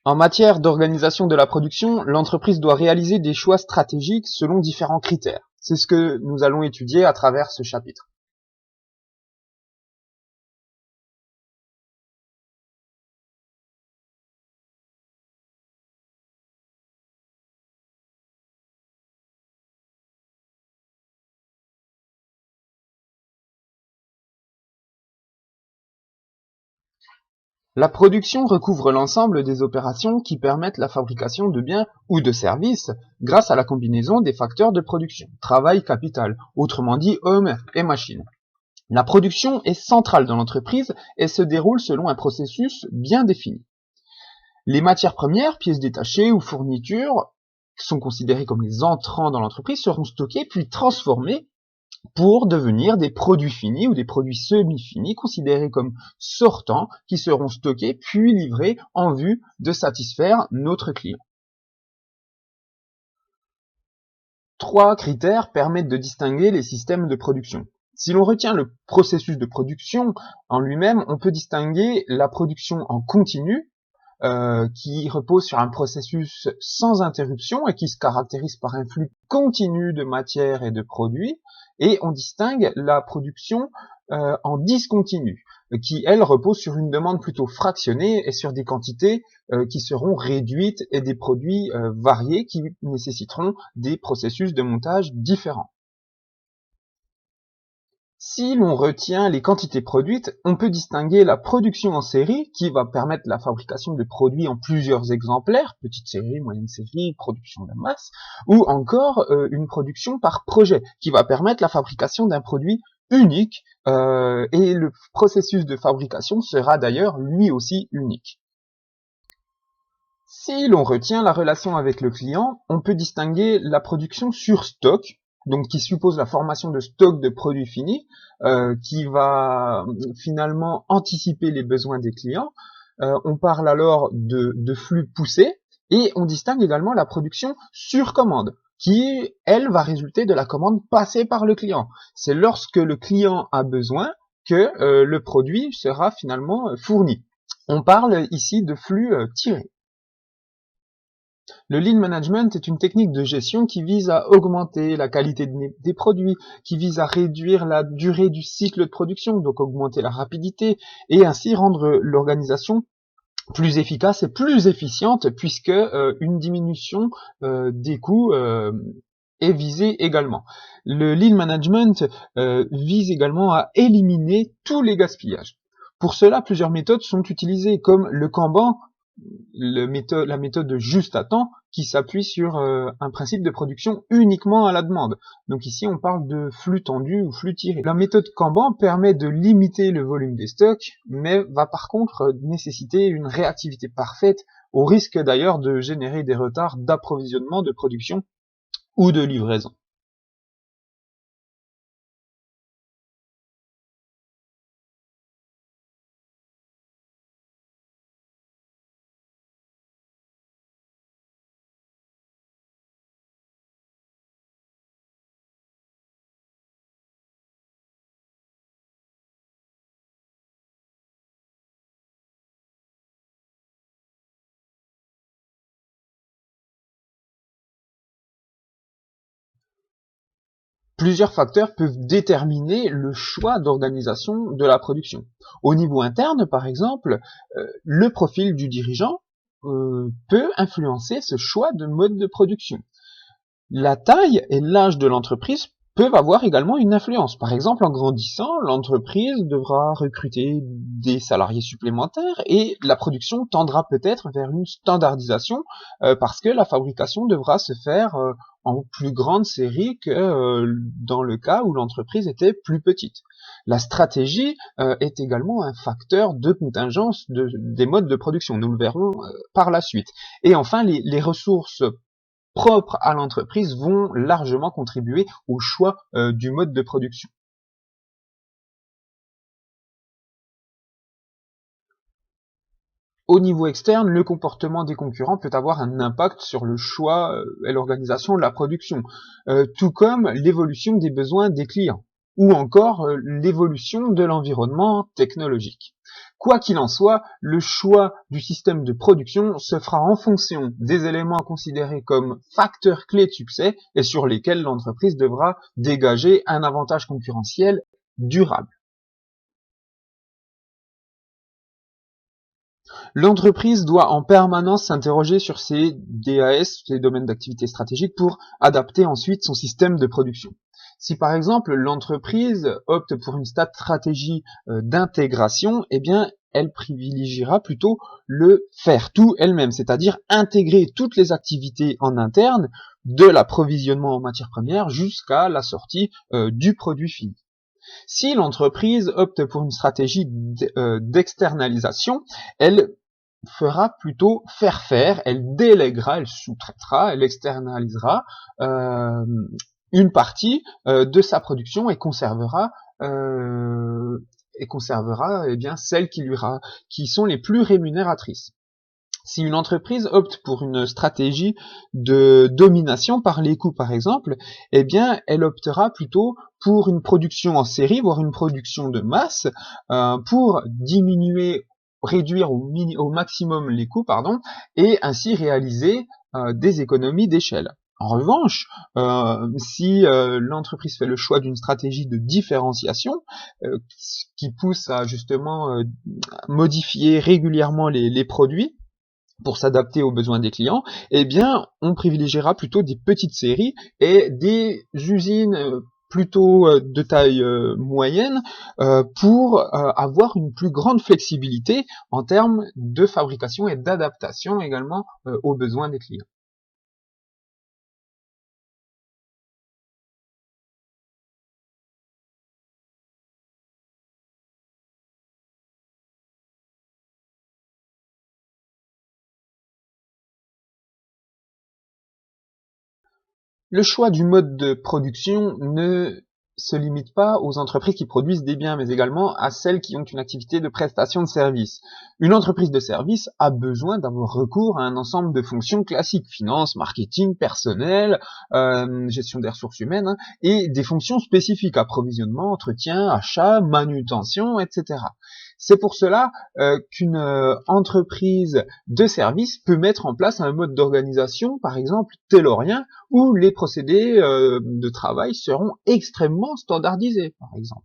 En matière d'organisation de la production, l'entreprise doit réaliser des choix stratégiques selon différents critères. C'est ce que nous allons étudier à travers ce chapitre. La production recouvre l'ensemble des opérations qui permettent la fabrication de biens ou de services grâce à la combinaison des facteurs de production, travail, capital, autrement dit hommes et machines. La production est centrale dans l'entreprise et se déroule selon un processus bien défini. Les matières premières, pièces détachées ou fournitures, sont considérées comme les entrants dans l'entreprise, seront stockées puis transformées pour devenir des produits finis ou des produits semi-finis considérés comme sortants qui seront stockés puis livrés en vue de satisfaire notre client. 3 critères permettent de distinguer les systèmes de production. Si l'on retient le processus de production en lui-même, on peut distinguer la production en continu, qui repose sur un processus sans interruption et qui se caractérise par un flux continu de matière et de produits, et on distingue la production en discontinu, qui elle repose sur une demande plutôt fractionnée et sur des quantités qui seront réduites et des produits variés qui nécessiteront des processus de montage différents. Si l'on retient les quantités produites, on peut distinguer la production en série, qui va permettre la fabrication de produits en plusieurs exemplaires, petite série, moyenne série, production de masse, ou encore une production par projet, qui va permettre la fabrication d'un produit unique, et le processus de fabrication sera d'ailleurs lui aussi unique. Si l'on retient la relation avec le client, on peut distinguer la production sur stock, donc qui suppose la formation de stock de produits finis, qui va finalement anticiper les besoins des clients. On parle alors de flux poussés, et on distingue également la production sur commande, qui, elle, va résulter de la commande passée par le client. C'est lorsque le client a besoin que le produit sera finalement fourni. On parle ici de flux tirés. Le lean management est une technique de gestion qui vise à augmenter la qualité des produits, qui vise à réduire la durée du cycle de production, donc augmenter la rapidité, et ainsi rendre l'organisation plus efficace et plus efficiente, puisque une diminution des coûts est visée également. Le lean management vise également à éliminer tous les gaspillages. Pour cela, plusieurs méthodes sont utilisées, comme le Kanban, la méthode juste à temps, qui s'appuie sur un principe de production uniquement à la demande. Donc ici, on parle de flux tendu ou flux tiré. La méthode Kanban permet de limiter le volume des stocks, mais va par contre nécessiter une réactivité parfaite, au risque d'ailleurs de générer des retards d'approvisionnement, de production ou de livraison. Plusieurs facteurs peuvent déterminer le choix d'organisation de la production. Au niveau interne, par exemple, le profil du dirigeant peut influencer ce choix de mode de production. La taille et l'âge de l'entreprise peuvent avoir également une influence. Par exemple, en grandissant, l'entreprise devra recruter des salariés supplémentaires et la production tendra peut-être vers une standardisation parce que la fabrication devra se faire en plus grande série que dans le cas où l'entreprise était plus petite. La stratégie est également un facteur de contingence des modes de production. Nous le verrons par la suite. Et enfin, les ressources propres à l'entreprise vont largement contribuer au choix du mode de production. Au niveau externe, le comportement des concurrents peut avoir un impact sur le choix et l'organisation de la production, tout comme l'évolution des besoins des clients. ou encore l'évolution de l'environnement technologique. Quoi qu'il en soit, le choix du système de production se fera en fonction des éléments considérés comme facteurs clés de succès et sur lesquels l'entreprise devra dégager un avantage concurrentiel durable. L'entreprise doit en permanence s'interroger sur ses DAS, ses domaines d'activité stratégiques, pour adapter ensuite son système de production. Si par exemple l'entreprise opte pour une stratégie d'intégration, eh bien elle privilégiera plutôt le faire tout elle-même, c'est-à-dire intégrer toutes les activités en interne, de l'approvisionnement en matières premières jusqu'à la sortie du produit fini. Si l'entreprise opte pour une stratégie d'externalisation, elle fera plutôt faire, elle délèguera, elle sous-traitera, elle externalisera une partie de sa production et conservera eh bien celles qui sont les plus rémunératrices. Si une entreprise opte pour une stratégie de domination par les coûts, par exemple, eh bien, elle optera plutôt pour une production en série, voire une production de masse, pour réduire au maximum les coûts, et ainsi réaliser des économies d'échelle. En revanche, si l'entreprise fait le choix d'une stratégie de différenciation, qui pousse à justement modifier régulièrement les produits, pour s'adapter aux besoins des clients, eh bien, on privilégiera plutôt des petites séries et des usines plutôt de taille moyenne pour avoir une plus grande flexibilité en termes de fabrication et d'adaptation également aux besoins des clients. Le choix du mode de production ne se limite pas aux entreprises qui produisent des biens, mais également à celles qui ont une activité de prestation de services. Une entreprise de service a besoin d'avoir recours à un ensemble de fonctions classiques, finance, marketing, personnel, gestion des ressources humaines, et des fonctions spécifiques, approvisionnement, entretien, achat, manutention, etc. C'est pour cela qu'une entreprise de service peut mettre en place un mode d'organisation, par exemple taylorien, où les procédés de travail seront extrêmement standardisés, par exemple.